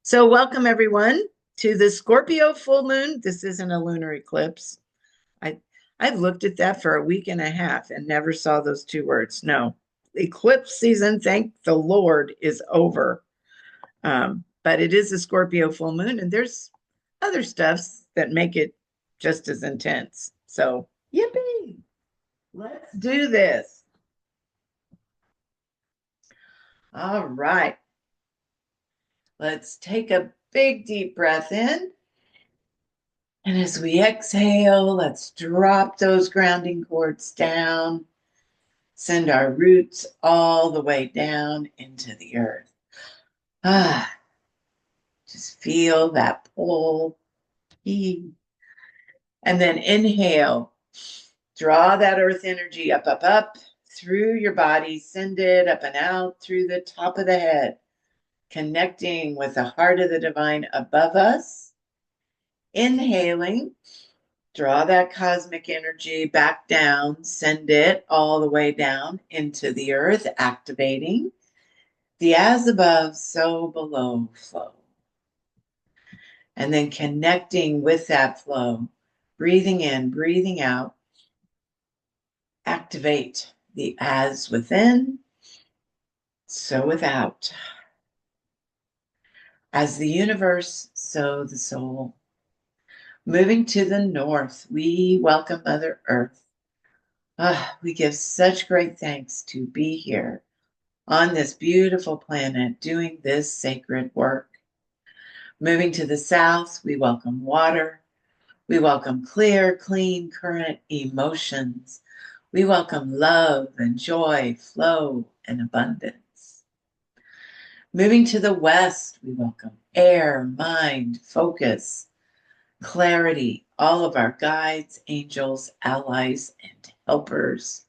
So, welcome everyone to the Scorpio full moon. This isn't a lunar eclipse. I I've looked at that for a week and a half and never saw those two words. No, eclipse season, thank the Lord, is over. But it is a Scorpio full moon, and there's other stuffs that make it just as intense. So, yippee! Let's do this. All right. Let's take a big deep breath in. And as we exhale, let's drop those grounding cords down, send our roots all the way down into the earth. Just feel that pull. And then inhale, draw that earth energy up, up, up through your body, send it up and out through the top of the head, connecting with the heart of the divine above us. Inhaling, draw that cosmic energy back down, send it all the way down into the earth, activating the as above, so below flow. And then connecting with that flow, breathing in, breathing out, activate the as within, so without. As the universe, so the soul. Moving to the north, we welcome Mother Earth. We give such great thanks to be here on this beautiful planet doing this sacred work. Moving to the south, we welcome water. We welcome clear, clean, current emotions. We welcome love and joy, flow and abundance. Moving to the west, we welcome air, mind, focus, clarity, all of our guides, angels, allies, and helpers.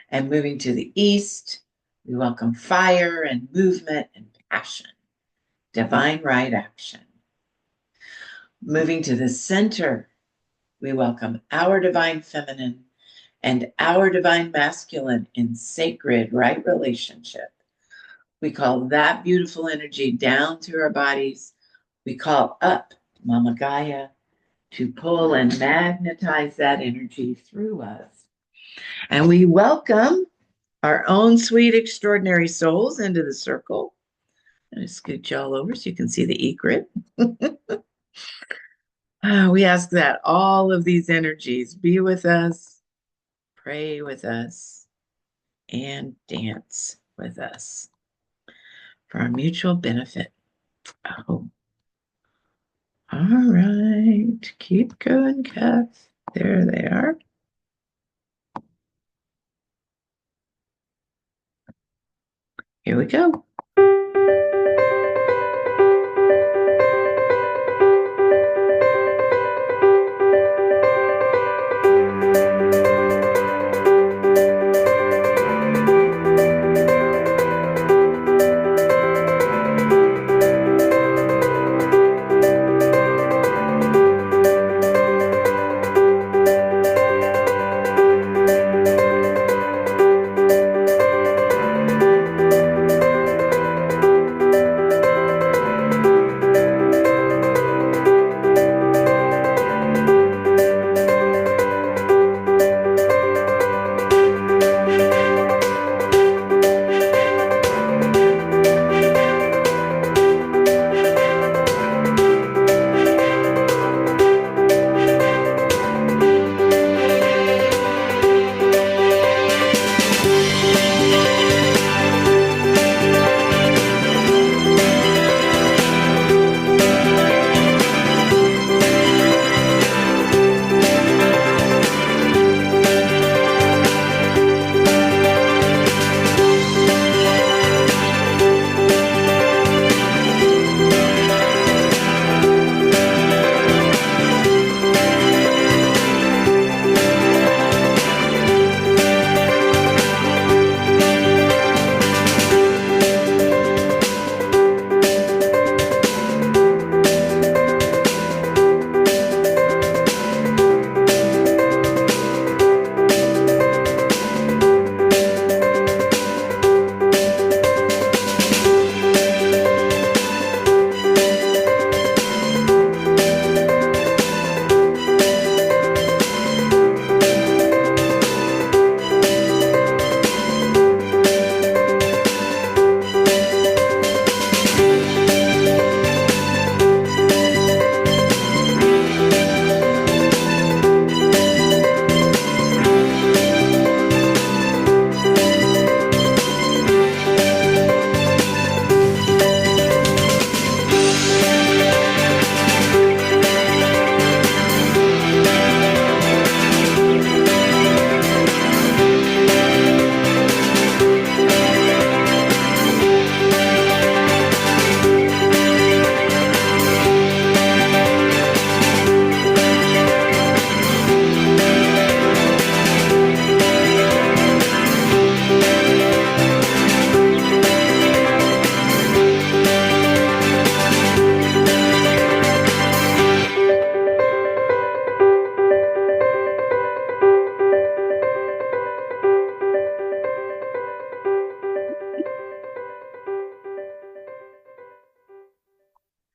And moving to the east, we welcome fire and movement and passion, divine right action. Moving to the center, we welcome our divine feminine and our divine masculine in sacred right relationship. We call that beautiful energy down through our bodies. We call up Mama Gaia to pull and magnetize that energy through us. And we welcome our own sweet, extraordinary souls into the circle. I'm going to scooch y'all over so you can see the egret. We ask that all of these energies be with us, pray with us, and dance with us for our mutual benefit. Oh. All right. Keep going, Kath. There they are. Here we go.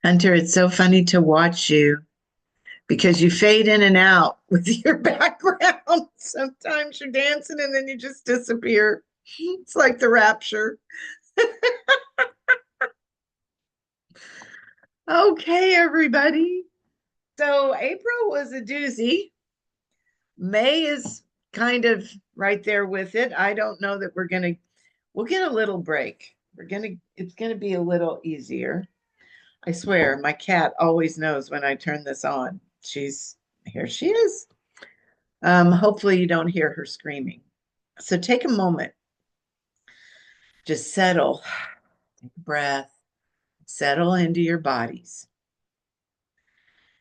Hunter, it's so funny to watch you because you fade in and out with your background. Sometimes you're dancing and then you just disappear. It's like the rapture. Okay, everybody. So April was a doozy. May is kind of right there with it. I don't know that we'll get a little break. It's gonna be a little easier. I swear, my cat always knows when I turn this on. Here she is. Hopefully you don't hear her screaming. So take a moment, just settle, take a breath, settle into your bodies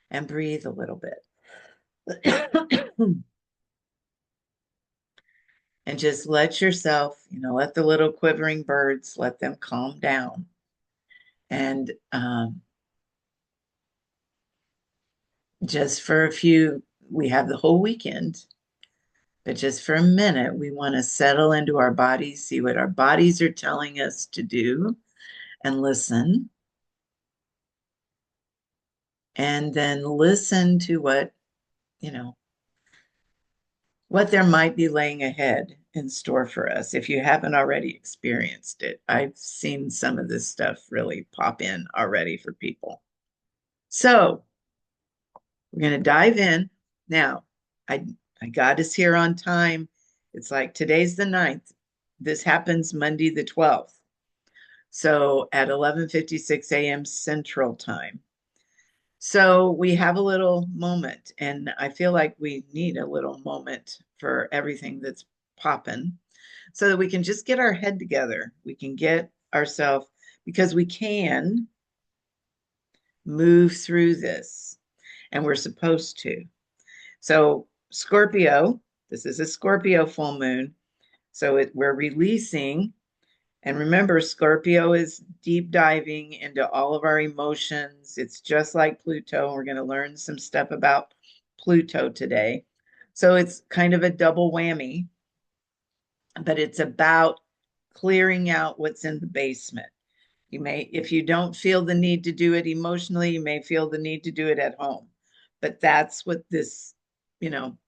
and breathe a little bit. And just let yourself, let the little quivering birds, let them calm down. And just for a few, we have the whole weekend, but just for a minute, we want to settle into our bodies, see what our bodies are telling us to do, and listen. And then listen to you know, what there might be laying ahead in store for us if you haven't already experienced it. I've seen some of this stuff really pop in already for people. So we're going to dive in. Now, I, I got us here on time. It's like today's the 9th. This happens Monday the 12th. So at 11:56 a.m. Central Time. So we have a little moment, and I feel like we need a little moment for everything that's popping so that we can just get our head together. We can get ourselves, because we can move through this, and we're supposed to. So, Scorpio, this is a Scorpio full moon. So we're releasing. And remember, Scorpio is deep diving into all of our emotions. It's just like Pluto. We're going to learn some stuff about Pluto today. So it's kind of a double whammy, but it's about clearing out what's in the basement. If you don't feel the need to do it emotionally, you may feel the need to do it at home. But that's what this, you know,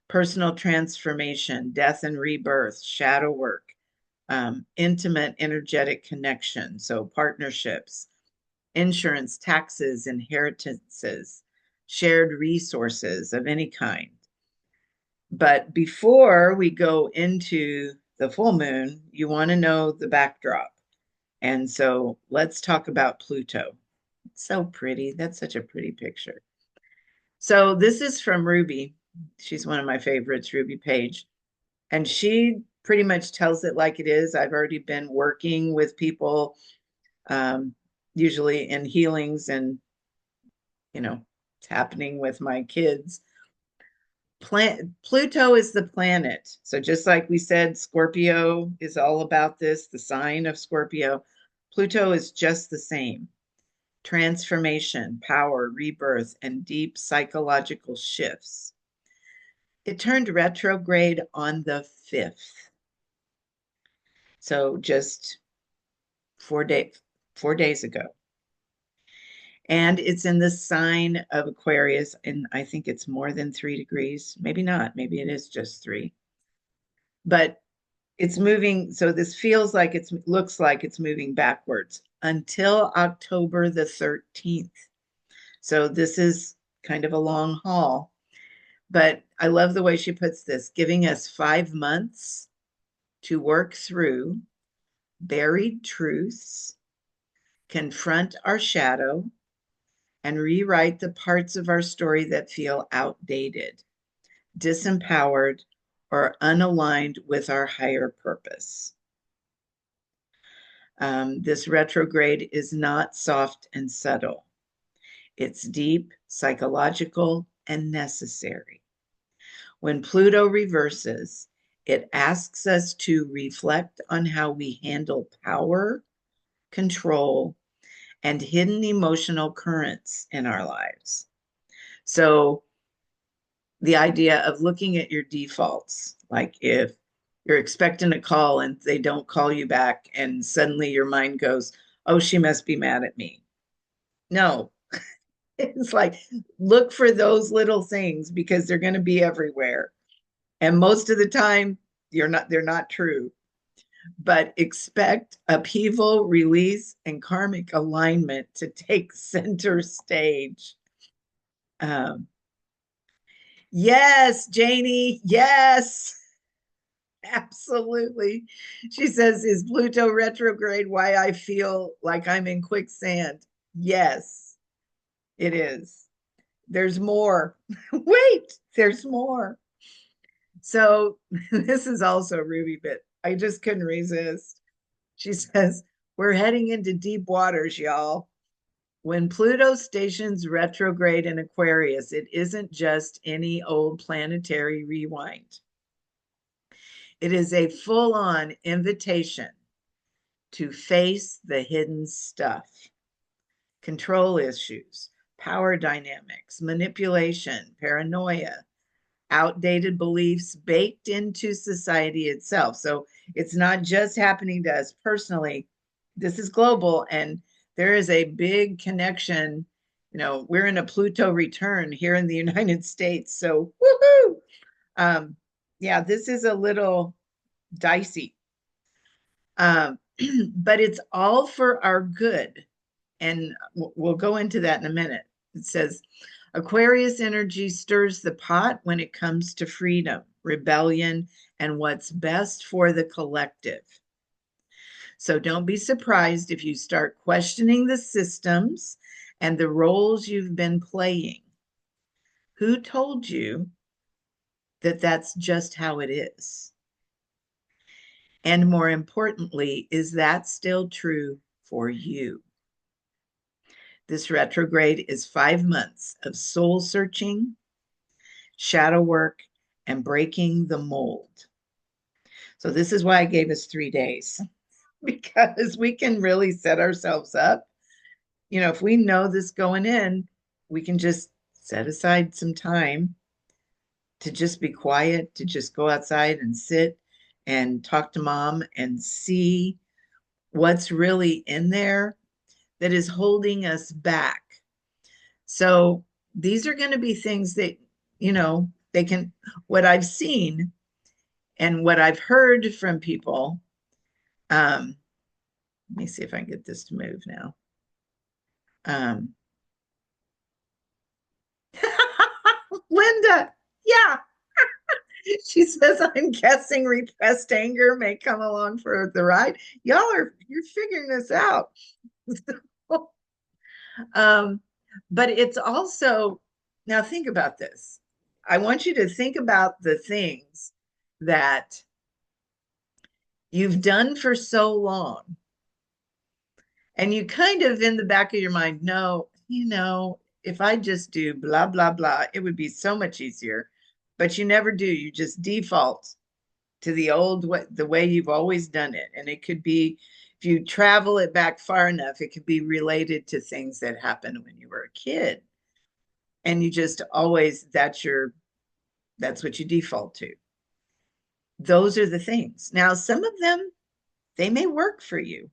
personal transformation, death and rebirth, shadow work, intimate, energetic connection. So, partnerships, insurance, taxes, inheritances, shared resources of any kind. But before we go into the full moon, you want to know the backdrop. And so, let's talk about Pluto. It's so pretty. That's such a pretty picture. So, this is from Ruby. She's one of my favorites, Ruby Page. And she pretty much tells it like it is. I've already been working with people, um, usually in healings, and it's happening with my kids. Pluto is the planet. So just like we said, Scorpio is all about this, the sign of Scorpio. Pluto is just the same. Transformation, power, rebirth, and deep psychological shifts. It turned retrograde on the 5th. So just 4 days ago. And it's in the sign of Aquarius, and I think it's more than 3 degrees. Maybe not. Maybe it is just three. But it's moving. So this feels like looks like it's moving backwards until October the 13th. So this is kind of a long haul. But I love the way she puts this, giving us 5 months to work through buried truths, confront our shadow, and rewrite the parts of our story that feel outdated, disempowered, or unaligned with our higher purpose. This retrograde is not soft and subtle. It's deep, psychological, and necessary. When Pluto reverses, it asks us to reflect on how we handle power, control, and hidden emotional currents in our lives. So, the idea of looking at your defaults, like if you're expecting a call and they don't call you back, and suddenly your mind goes, oh, she must be mad at me. No, it's like look for those little things because they're going to be everywhere. And most of the time, they're not true. But expect upheaval, release, and karmic alignment to take center stage. Um, yes, Janie, yes, absolutely. She says, is Pluto retrograde why I feel like I'm in quicksand? Yes, it is. There's more. Wait, there's more. So this is also Ruby, but I just couldn't resist. She says, we're heading into deep waters, y'all. When Pluto stations retrograde in Aquarius, it isn't just any old planetary rewind. It is a full on invitation to face the hidden stuff, control issues, power dynamics, manipulation, paranoia, outdated beliefs baked into society itself. So it's not just happening to us personally, this is global, and there is a big connection. You know, we're in a Pluto return here in the United States. So, woohoo! Yeah, this is a little dicey, but it's all for our good. And we'll go into that in a minute. It says Aquarius energy stirs the pot when it comes to freedom, rebellion, and what's best for the collective. So don't be surprised if you start questioning the systems and the roles you've been playing. Who told you that that's just how it is? And more importantly, is that still true for you? This retrograde is 5 months of soul searching, shadow work, and breaking the mold. So, this is why I gave us 3 days because we can really set ourselves up. You know, if we know this going in, we can just set aside some time to just be quiet, to just go outside and sit and talk to mom and see what's really in there that is holding us back. So these are going to be things that, you know, they can, what I've seen and what I've heard from people. Let me see if I can get this to move now. Um, Linda, yeah, she says, I'm guessing repressed anger may come along for the ride. You're figuring this out. um, but it's also, now think about this. I want you to think about the things that you've done for so long. And you kind of in the back of your mind know, you know, if I just do blah, blah, blah, it would be so much easier. But you never do. You just default to the old way, the way you've always done it. And it could be, if you travel it back far enough, it could be related to things that happened when you were a kid. And you just always, that's what you default to. Those are the things. Now, some of them, they may work for you,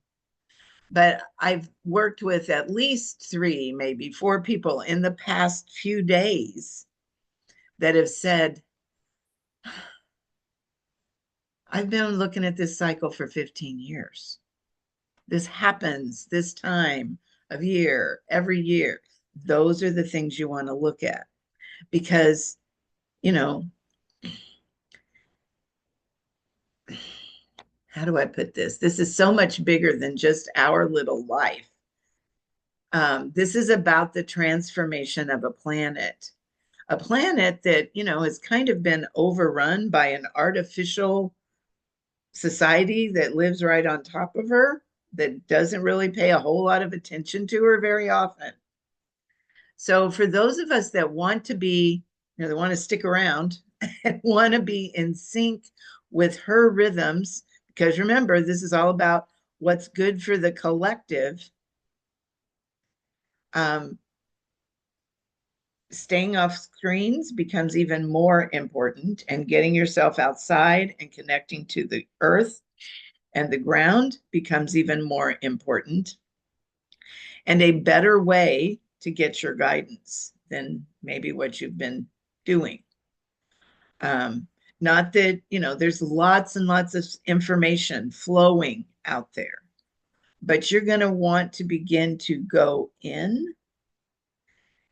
but I've worked with at least 3, maybe 4 people in the past few days that have said, I've been looking at this cycle for 15 years. This happens this time of year, every year. Those are the things you want to look at because, you know, how do I put this? This is so much bigger than just our little life. This is about the transformation of a planet that, you know, has kind of been overrun by an artificial society that lives right on top of her, that doesn't really pay a whole lot of attention to her very often. So for those of us that want to be, you know, they want to stick around and want to be in sync with her rhythms, because remember, this is all about what's good for the collective. Um, Staying off screens becomes even more important, and getting yourself outside and connecting to the earth and the ground becomes even more important. and a better way to get your guidance than maybe what you've been doing. Um, Not that, there's lots and lots of information flowing out there, but you're going to want to begin to go in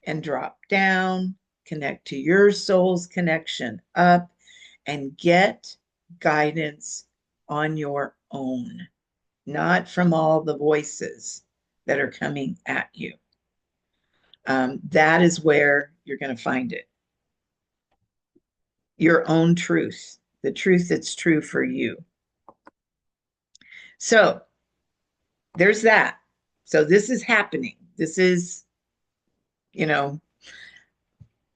and drop down, connect to your soul's connection up, and get guidance on your own, not from all the voices that are coming at you. That is where you're going to find it. Your own truth, the truth that's true for you. So there's that. So this is happening. This is, you know,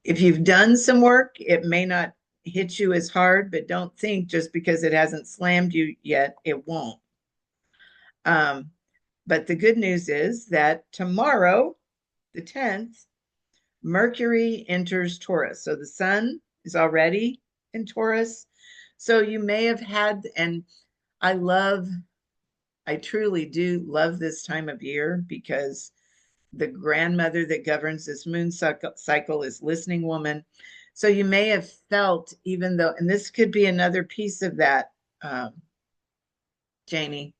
if you've done some work, it may not hit you as hard, but don't think just because it hasn't slammed you yet, it won't. But the good news is that tomorrow, the 10th, Mercury enters Taurus. So the sun is already in Taurus. So you may have had, and I truly do love this time of year because the grandmother that governs this moon cycle is listening woman. So you may have felt, even though, and this could be another piece of that, Janie,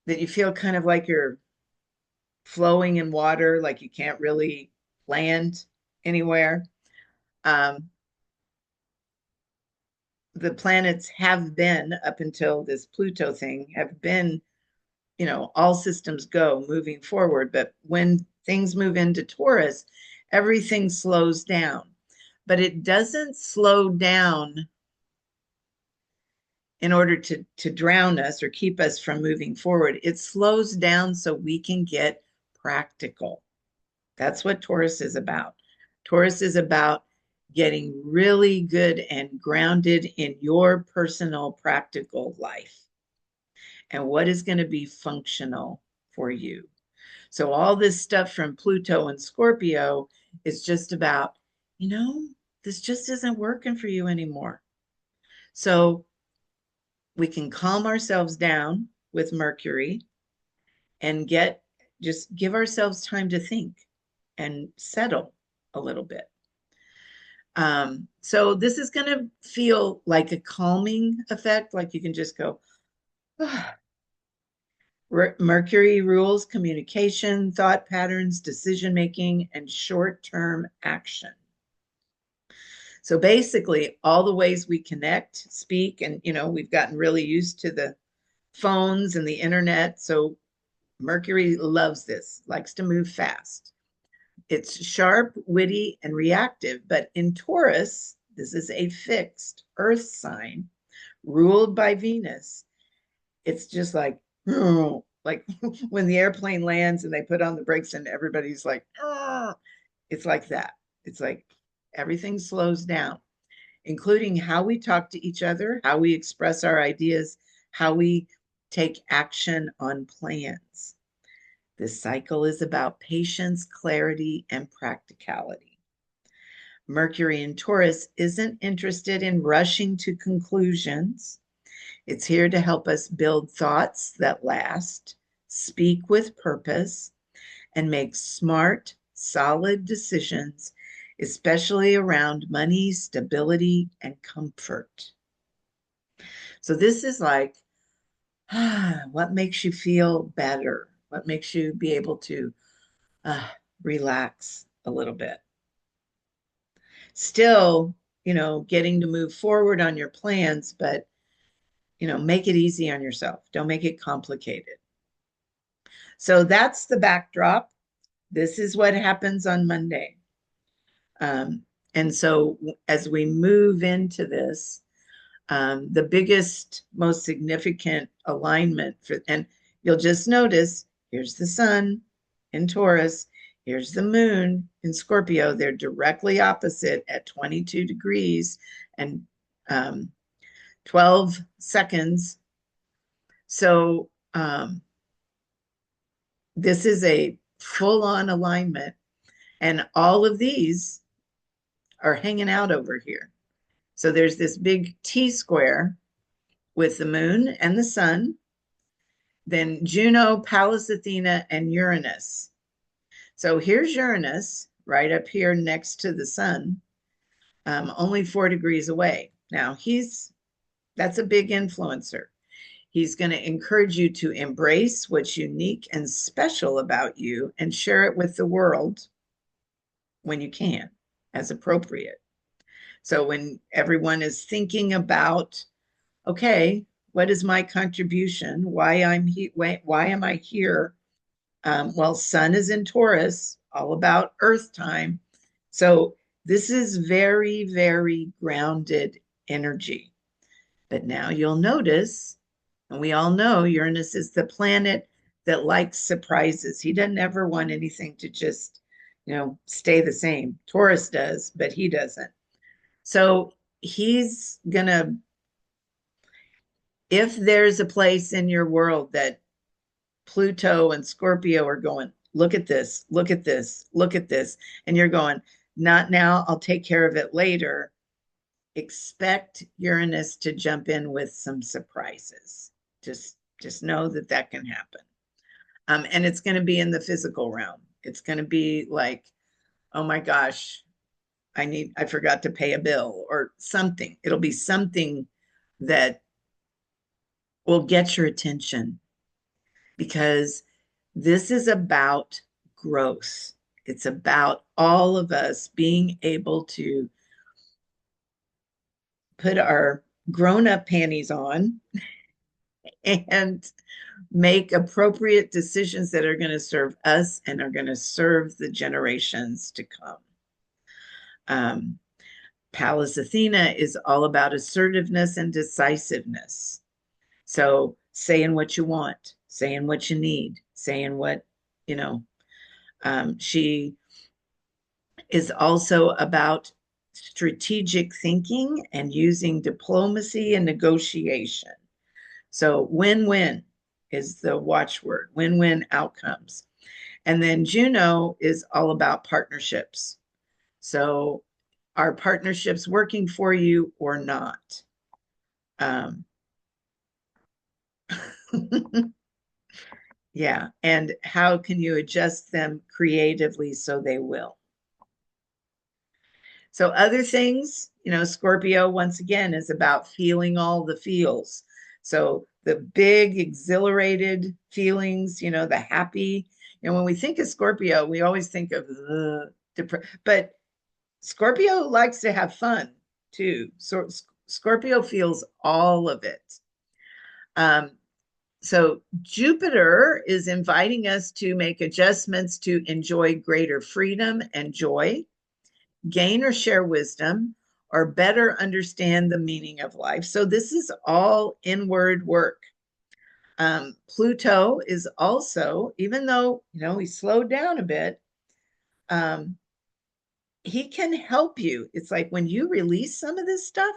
that you feel kind of like you're flowing in water, like you can't really land anywhere. The planets have been, up until this Pluto thing, have been, all systems go moving forward. But when things move into Taurus, everything slows down. But it doesn't slow down in order to drown us or keep us from moving forward. It slows down so we can get practical. That's what Taurus is about. Taurus is about getting really good and grounded in your personal practical life and what is going to be functional for you. So all this stuff from Pluto and Scorpio is just about, this just isn't working for you anymore. So we can calm ourselves down with Mercury and just give ourselves time to think and settle a little bit. So this is going to feel like a calming effect, like you can just go, ah. Mercury rules communication, thought patterns, decision making, and short term action. So basically, all the ways we connect, speak, and we've gotten really used to the phones and the internet. So Mercury loves this, likes to move fast. It's sharp, witty, and reactive. But in Taurus, this is a fixed earth sign ruled by Venus. It's just like, like when the airplane lands and they put on the brakes and everybody's like, it's like that. It's like everything slows down, including how we talk to each other, how we express our ideas, how we take action on plans. This cycle is about patience, clarity, and practicality. Mercury in Taurus isn't interested in rushing to conclusions. It's here to help us build thoughts that last, speak with purpose, and make smart, solid decisions, especially around money, stability, and comfort. So this is like, what makes you feel better? What makes you be able to relax a little bit? Still, getting to move forward on your plans, but, make it easy on yourself. Don't make it complicated. So that's the backdrop. This is what happens on Monday. And so as we move into this, the biggest, most significant alignment and you'll just notice, here's the sun in Taurus, here's the moon in Scorpio. They're directly opposite at 22 degrees and 12 seconds. So this is a full-on alignment, and all of these are hanging out over here. So there's this big T square with the moon and the sun, Then Juno, Pallas Athena, and Uranus. So here's Uranus right up here next to the sun, only 4 degrees away. Now that's a big influencer. He's going to encourage you to embrace what's unique and special about you and share it with the world when you can, as appropriate. So when everyone is thinking about, okay, what is my contribution? Why am I here? Well, Sun is in Taurus, all about Earth time. So this is very, very grounded energy. But now you'll notice, and we all know Uranus is the planet that likes surprises. He doesn't ever want anything to just, stay the same. Taurus does, but he doesn't. So he's going to, if there's a place in your world that Pluto and Scorpio are going, look at this, look at this, look at this, and you're going, not now, I'll take care of it later. Expect Uranus to jump in with some surprises. Just know that that can happen. And it's going to be in the physical realm. It's going to be like, oh my gosh, I forgot to pay a bill or something. It'll be something that will get your attention because this is about growth. It's about all of us being able to put our grown-up panties on and make appropriate decisions that are going to serve us and are going to serve the generations to come. Pallas Athena is all about assertiveness and decisiveness. So saying what you want, saying what you need, saying what, she is also about strategic thinking and using diplomacy and negotiation. So win-win is the watchword, win-win outcomes. And then Juno is all about partnerships. So are partnerships working for you or not? Yeah. And how can you adjust them creatively so they will? So other things, Scorpio, once again, is about feeling all the feels. So the big exhilarated feelings, the happy, when we think of Scorpio, we always think of but Scorpio likes to have fun too. So Scorpio feels all of it. So Jupiter is inviting us to make adjustments to enjoy greater freedom and joy, gain or share wisdom, or better understand the meaning of life. So this is all inward work. Pluto is also, even though, he slowed down a bit, he can help you. It's like when you release some of this stuff,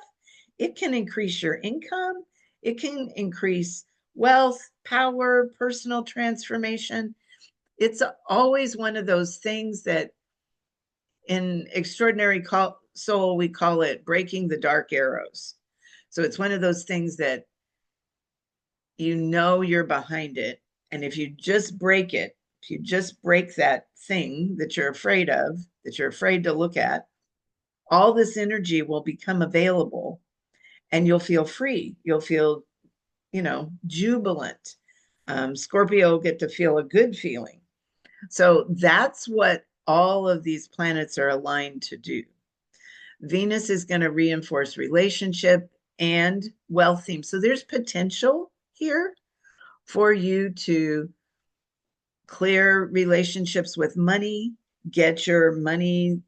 it can increase your income. It can increase wealth, power, personal transformation. It's always one of those things that in Extraordinary Soul, we call it breaking the dark arrows. So it's one of those things that you're behind it. And if you just break it, if you just break that thing that you're afraid of, that you're afraid to look at, all this energy will become available and you'll feel free. You'll feel, jubilant. Scorpio will get to feel a good feeling. So that's what all of these planets are aligned to do. Venus is going to reinforce relationship and wealth theme. So there's potential here for you to clear relationships with money, get your money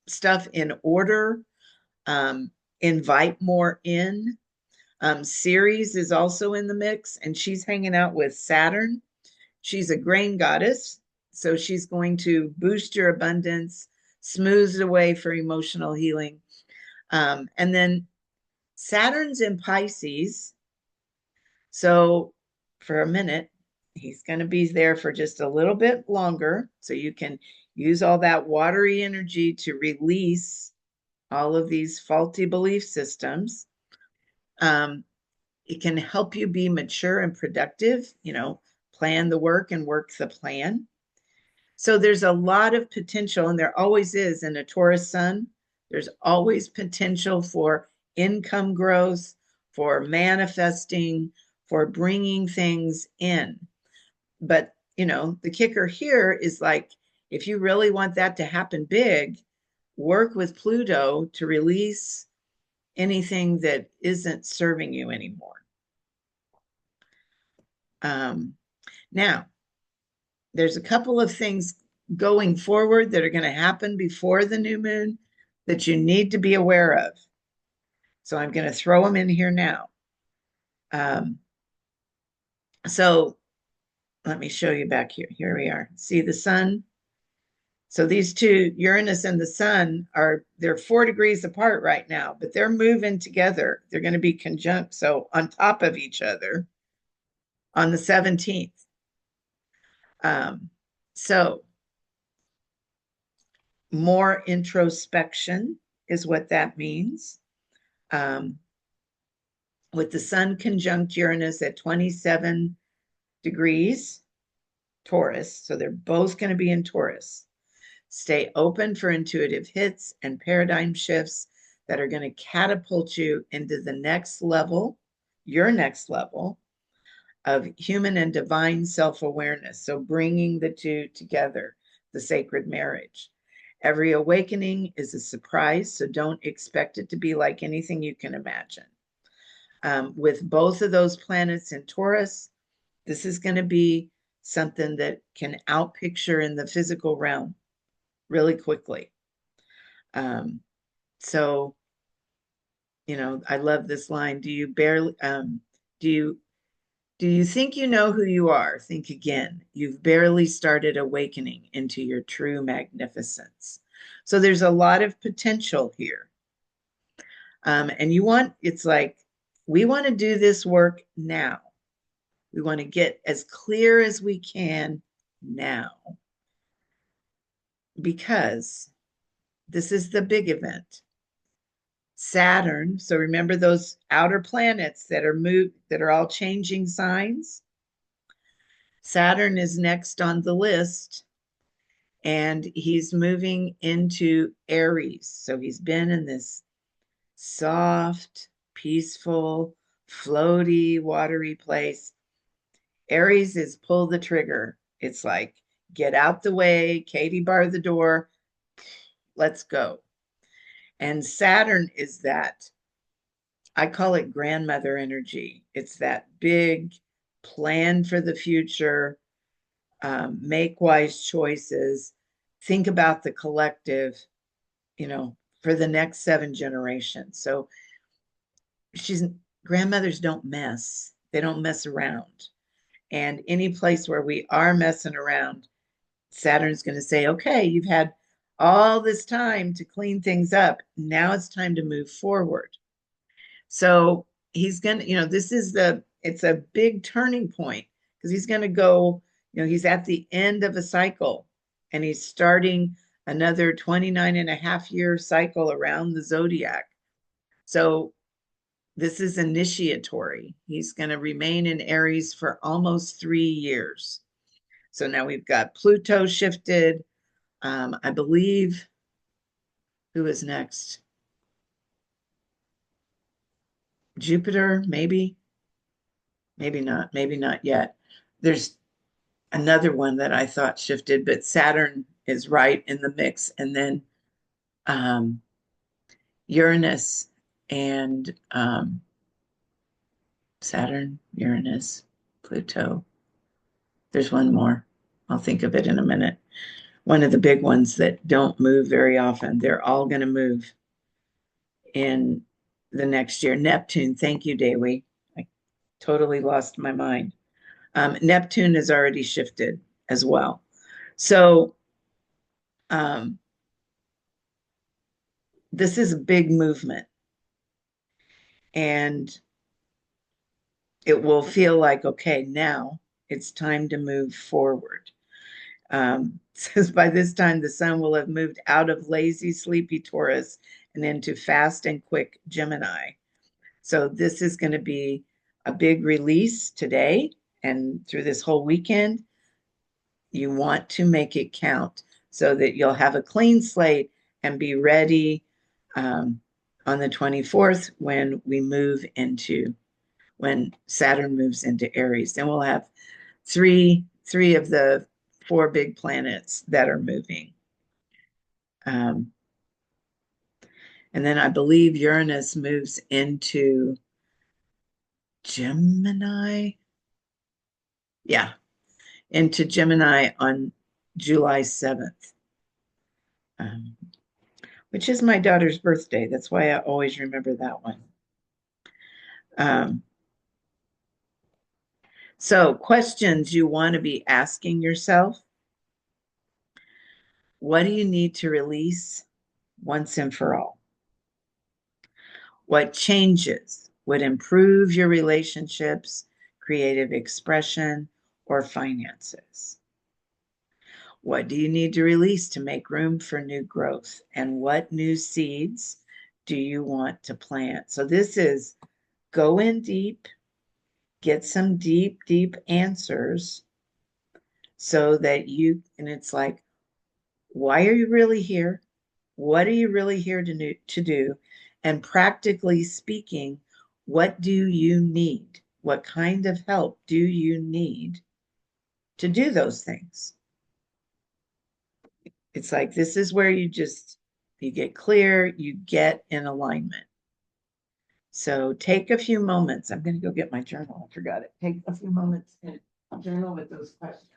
stuff in order, invite more in. Ceres is also in the mix, and she's hanging out with Saturn. She's a grain goddess, so she's going to boost your abundance, smooth the way for emotional healing. And then Saturn's in Pisces. So for a minute, he's going to be there for just a little bit longer. So you can use all that watery energy to release all of these faulty belief systems. It can help you be mature and productive, plan the work and work the plan. So there's a lot of potential, and there always is in a Taurus sun. There's always potential for income growth, for manifesting, for bringing things in. But, the kicker here is like, if you really want that to happen big, work with Pluto to release anything that isn't serving you anymore. Now, there's a couple of things going forward that are going to happen before the new moon that you need to be aware of. So I'm going to throw them in here now. So let me show you back here. Here we are. See the sun? So these two, Uranus and the sun, they're 4 degrees apart right now, but they're moving together. They're going to be conjunct, so on top of each other on the 17th. So more introspection is what that means. With the sun conjunct Uranus at 27 degrees Taurus, so they're both going to be in Taurus. Stay open for intuitive hits and paradigm shifts that are going to catapult you into the next level, your next level of human and divine self-awareness. So bringing the two together, the sacred marriage. Every awakening is a surprise, so don't expect it to be like anything you can imagine. With both of those planets in Taurus, this is going to be something that can outpicture in the physical realm really quickly. So, I love this line. Do you think you know who you are? Think again. You've barely started awakening into your true magnificence. So there's a lot of potential here. And it's like, we want to do this work now. We want to get as clear as we can now, because this is the big event. Saturn, so remember those outer planets that are all changing signs? Saturn is next on the list, and he's moving into Aries. So he's been in this soft, peaceful, floaty, watery place. Aries is pull the trigger. It's like, get out the way, Katie bar the door, let's go. And Saturn is that, I call it grandmother energy. It's that big plan for the future, make wise choices, think about the collective, for the next 7 generations. So grandmothers don't mess. They don't mess around. And any place where we are messing around, Saturn's going to say, okay, you've had all this time to clean things up. Now it's time to move forward. So he's going to, it's a big turning point, because he's going to go, he's at the end of a cycle, and he's starting another 29.5-year cycle around the zodiac. So this is initiatory. He's going to remain in Aries for almost 3 years. So now we've got Pluto shifted. I believe, who is next? Jupiter, maybe not yet. There's another one that I thought shifted, but Saturn is right in the mix. And then Uranus and Saturn, Uranus, Pluto. There's one more. I'll think of it in a minute. One of the big ones that don't move very often. They're all going to move in the next year. Neptune, thank you, Dewi. I totally lost my mind. Neptune has already shifted as well. So this is a big movement, and it will feel like, okay, now it's time to move forward. Says by this time, the sun will have moved out of lazy, sleepy Taurus and into fast and quick Gemini. So this is going to be a big release today and through this whole weekend. You want to make it count so that you'll have a clean slate and be ready um, on the 24th when Saturn moves into Aries. Then we'll have three of the four big planets that are moving. Um, and then I believe Uranus moves into Gemini. Yeah, into Gemini on July 7th, um, which is my daughter's birthday. That's why I always remember that one. Um, so, questions you want to be asking yourself: what do you need to release once and for all? What changes would improve your relationships, creative expression, or finances? What do you need to release to make room for new growth? And what new seeds do you want to plant? So, this is go in deep, get some deep, deep answers so that and it's like, why are you really here? What are you really here to do? And practically speaking, what do you need? What kind of help do you need to do those things? It's like this is where you get clear, you get in alignment. So take a few moments. I'm going to go get my journal. I forgot it. Take a few moments and journal with those questions.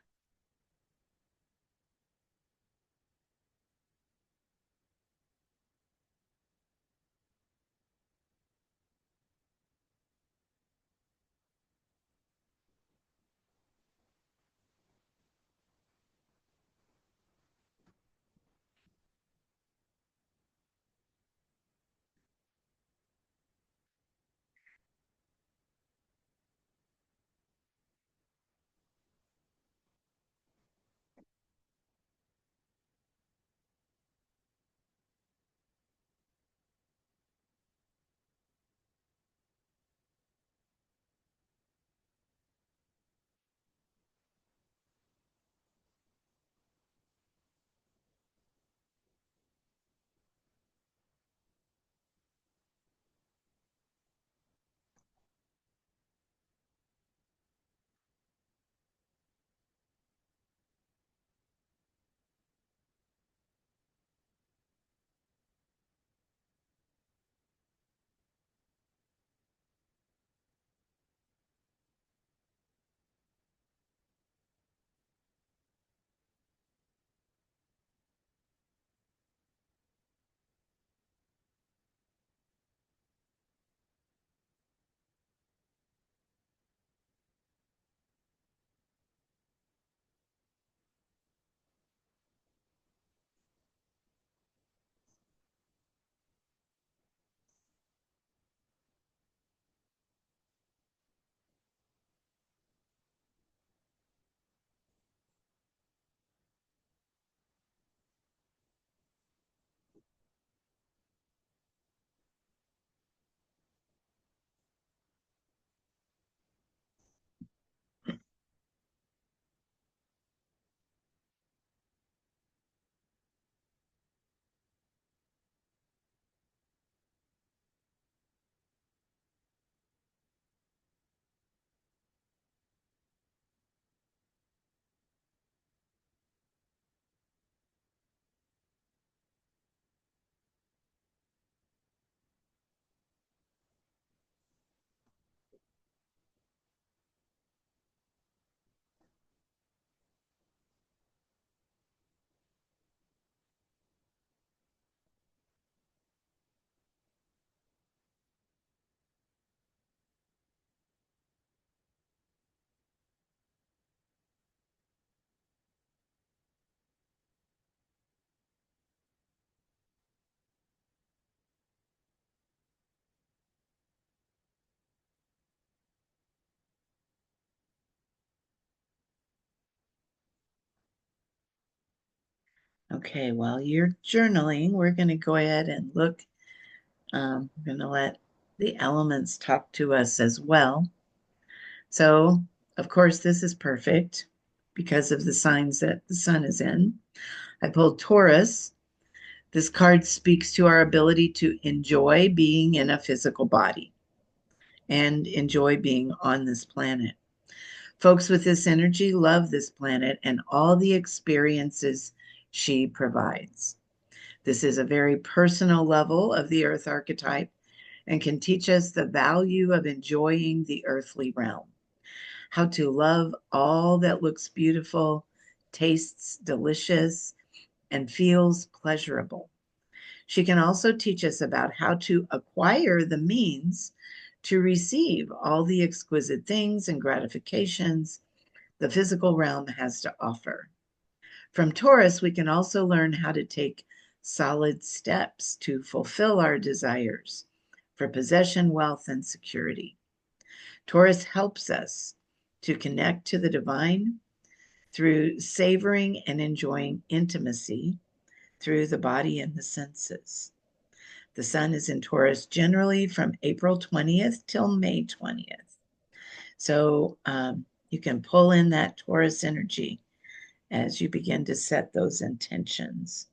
Okay, while you're journaling, we're going to go ahead and look. I'm going to let the elements talk to us as well. So, of course, this is perfect because of the signs that the sun is in. I pulled Taurus. This card speaks to our ability to enjoy being in a physical body and enjoy being on this planet. Folks with this energy love this planet and all the experiences she provides. This is a very personal level of the earth archetype and can teach us the value of enjoying the earthly realm, how to love all that looks beautiful, tastes delicious, and feels pleasurable. She can also teach us about how to acquire the means to receive all the exquisite things and gratifications the physical realm has to offer. From Taurus, we can also learn how to take solid steps to fulfill our desires for possession, wealth, and security. Taurus helps us to connect to the divine through savoring and enjoying intimacy through the body and the senses. The sun is in Taurus generally from April 20th till May 20th. So you can pull in that Taurus energy as you begin to set those intentions.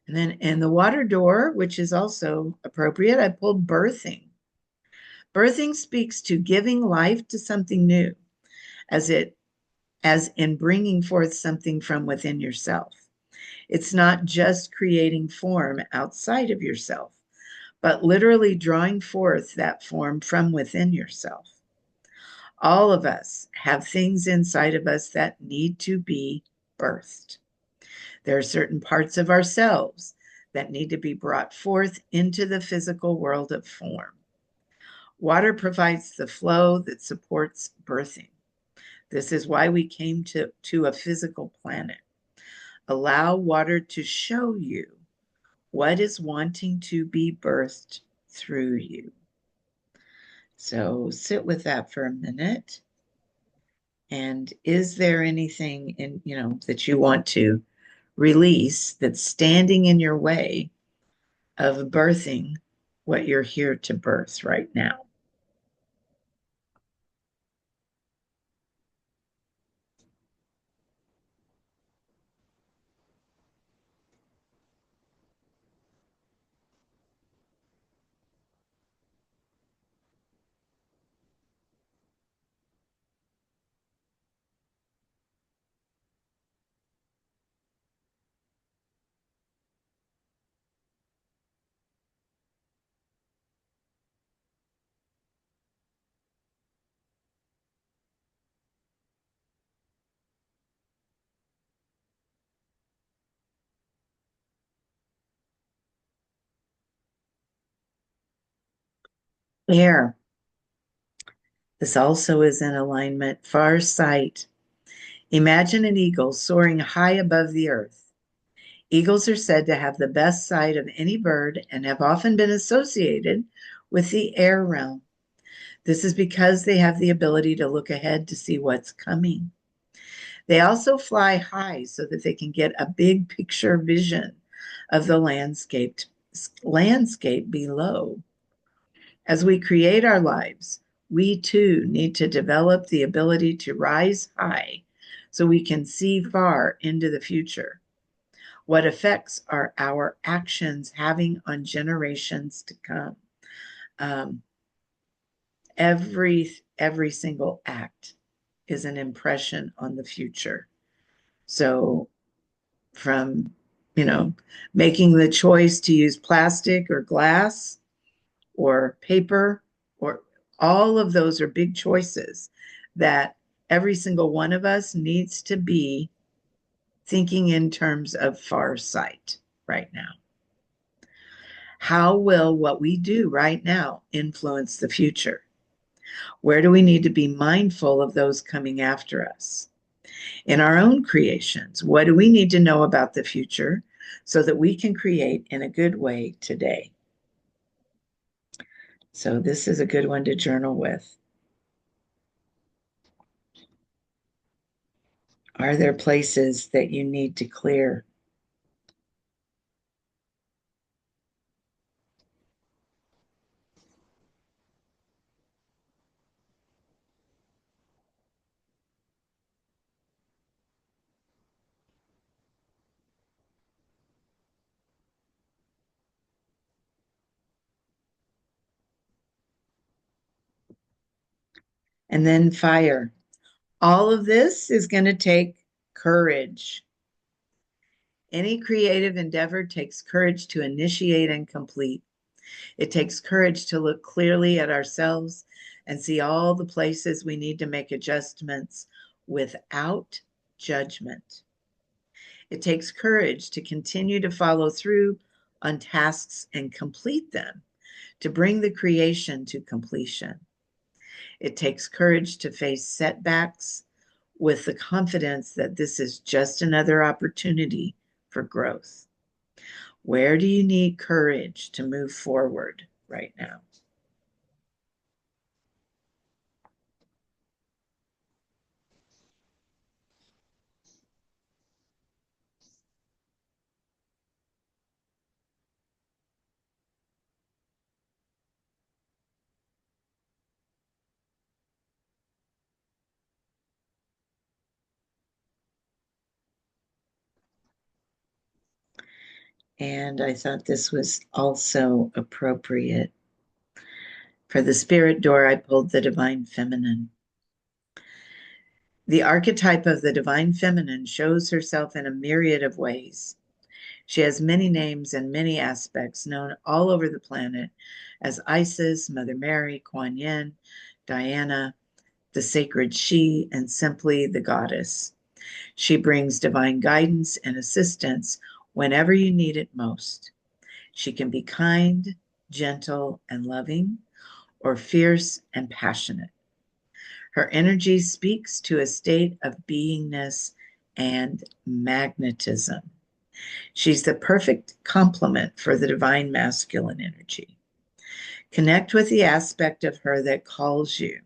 And then in the water door, which is also appropriate, I pulled birthing. Birthing speaks to giving life to something new, as in bringing forth something from within yourself. It's not just creating form outside of yourself, but literally drawing forth that form from within yourself. All of us have things inside of us that need to be birthed. There are certain parts of ourselves that need to be brought forth into the physical world of form. Water provides the flow that supports birthing. This is why we came to a physical planet. Allow water to show you what is wanting to be birthed through you. So sit with that for a minute. And is there anything that you want to release that's standing in your way of birthing what you're here to birth right now? Air. This also is in alignment. Far sight. Imagine an eagle soaring high above the earth. Eagles are said to have the best sight of any bird and have often been associated with the air realm. This is because they have the ability to look ahead to see what's coming. They also fly high so that they can get a big picture vision of the landscape below. As we create our lives, we too need to develop the ability to rise high so we can see far into the future. What effects are our actions having on generations to come? Um, every single act is an impression on the future. So from making the choice to use plastic or glass or paper, or all of those are big choices that every single one of us needs to be thinking in terms of far sight right now. How will what we do right now influence the future? Where do we need to be mindful of those coming after us? In our own creations, what do we need to know about the future so that we can create in a good way today? So, this is a good one to journal with. Are there places that you need to clear? And then fire. All of this is going to take courage. Any creative endeavor takes courage to initiate and complete. It takes courage to look clearly at ourselves and see all the places we need to make adjustments without judgment. It takes courage to continue to follow through on tasks and complete them, to bring the creation to completion. It takes courage to face setbacks with the confidence that this is just another opportunity for growth. Where do you need courage to move forward right now? And I thought this was also appropriate. For the spirit door, I pulled the divine feminine. The archetype of the divine feminine shows herself in a myriad of ways. She has many names and many aspects known all over the planet as Isis, Mother Mary, Kuan Yin, Diana, the sacred she, and simply the goddess. She brings divine guidance and assistance whenever you need it most. She can be kind, gentle, and loving, or fierce and passionate. Her energy speaks to a state of beingness and magnetism. She's the perfect complement for the divine masculine energy. Connect with the aspect of her that calls you.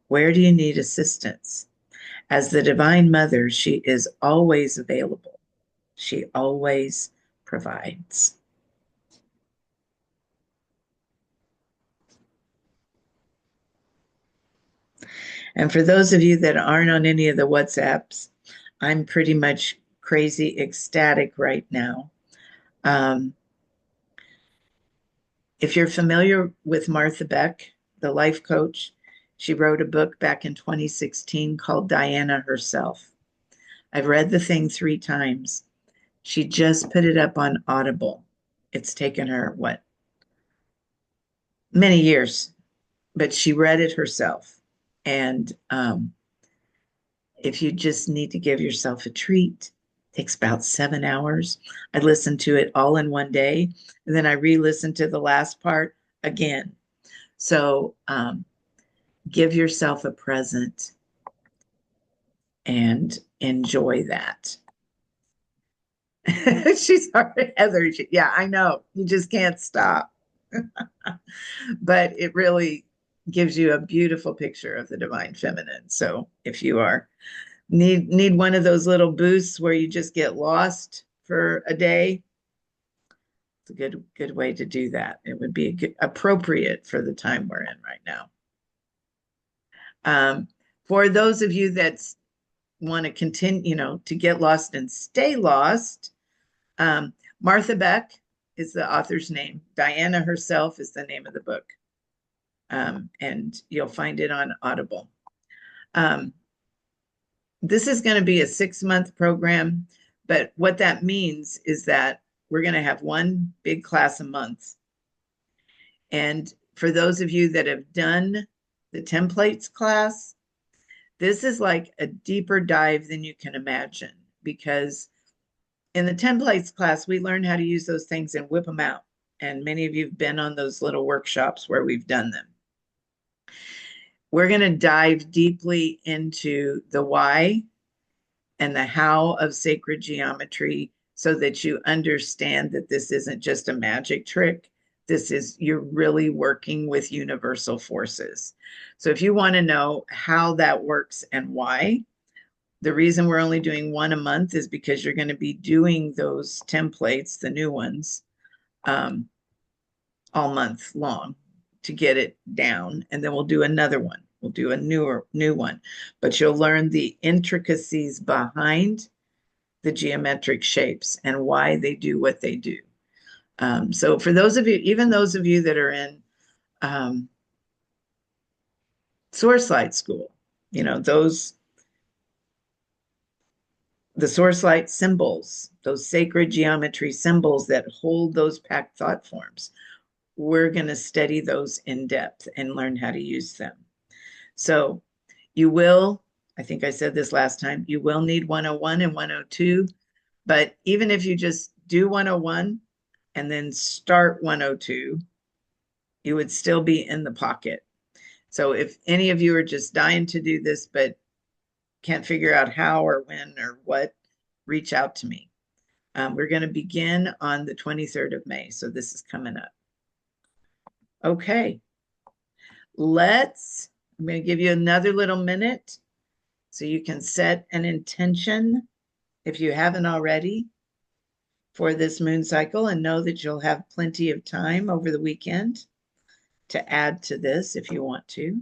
Where do you need assistance? As the divine mother, she is always available. She always provides. And for those of you that aren't on any of the WhatsApps, I'm pretty much crazy ecstatic right now. Um, if you're familiar with Martha Beck, the life coach, she wrote a book back in 2016 called Diana Herself. I've read the thing 3 times. She just put it up on Audible. It's taken her, what, many years, but she read it herself. And if you just need to give yourself a treat, it takes about 7 hours. I listened to it all in one day, and then I re-listened to the last part again. So give yourself a present and enjoy that. She's already Heather. Yeah, I know. You just can't stop. But it really gives you a beautiful picture of the divine feminine. So if you are need one of those little boosts where you just get lost for a day, it's a good way to do that. It would be appropriate for the time we're in right now. For those of you that want to continue, to get lost and stay lost, Martha Beck is the author's name. Diana Herself is the name of the book. And you'll find it on Audible. This is going to be a 6-month program, but what that means is that we're going to have one big class a month. And for those of you that have done the templates class, this is like a deeper dive than you can imagine, because in the templates class, we learn how to use those things and whip them out. And many of you have been on those little workshops where we've done them. We're going to dive deeply into the why and the how of sacred geometry so that you understand that this isn't just a magic trick. You're really working with universal forces. So if you want to know how that works and why, the reason we're only doing one a month is because you're going to be doing those templates, the new ones, all month long to get it down. And then we'll do another one. We'll do a new one, but you'll learn the intricacies behind the geometric shapes and why they do what they do. So for those of you, even those of you that are in source light school. Those the source light symbols, those sacred geometry symbols that hold those packed thought forms. We're going to study those in depth and learn how to use them. So you will, I think I said this last time, you will need 101 and 102, but even if you just do 101 and then start 102, you would still be in the pocket. So if any of you are just dying to do this, but can't figure out how or when or what, reach out to me. We're going to begin on the 23rd of May. So this is coming up. Okay. I'm going to give you another little minute so you can set an intention if you haven't already for this moon cycle, and know that you'll have plenty of time over the weekend to add to this if you want to.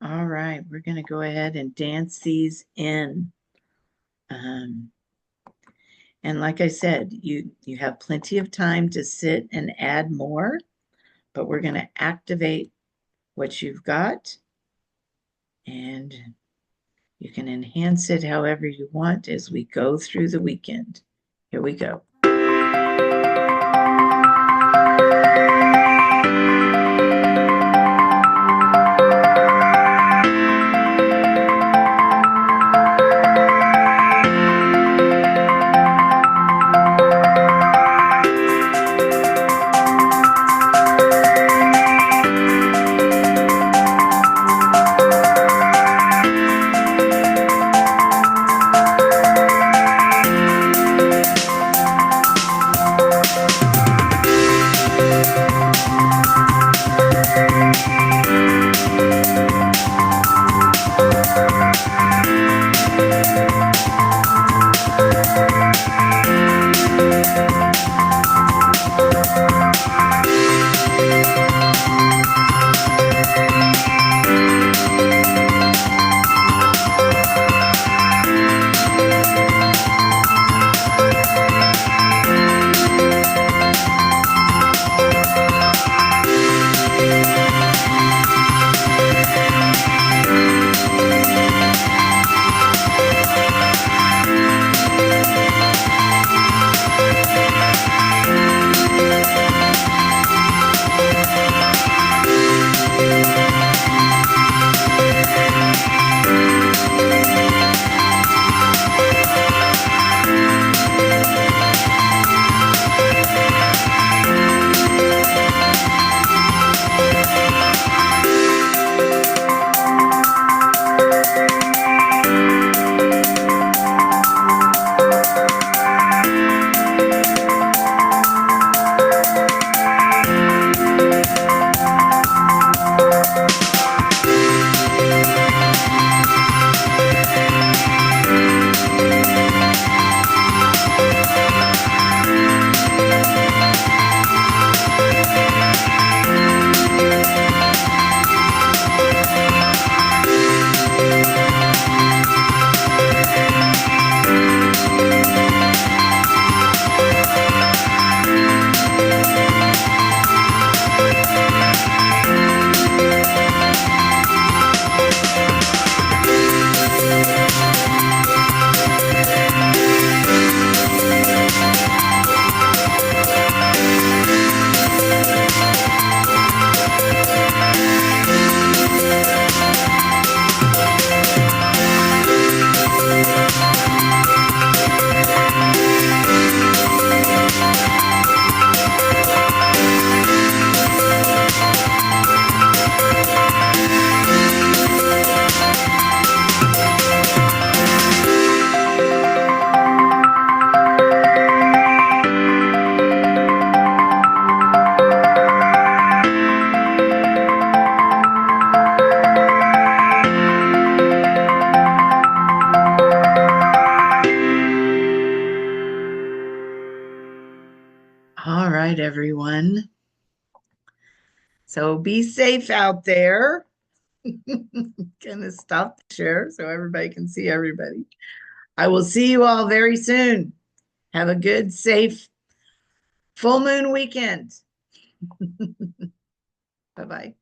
All right, we're going to go ahead and dance these in. And like I said, you have plenty of time to sit and add more, but we're going to activate what you've got, and you can enhance it however you want as we go through the weekend. Here we go. right, everyone. So be safe out there. Gonna stop the share so everybody can see everybody. I will see you all very soon. Have a good, safe full moon weekend. Bye bye.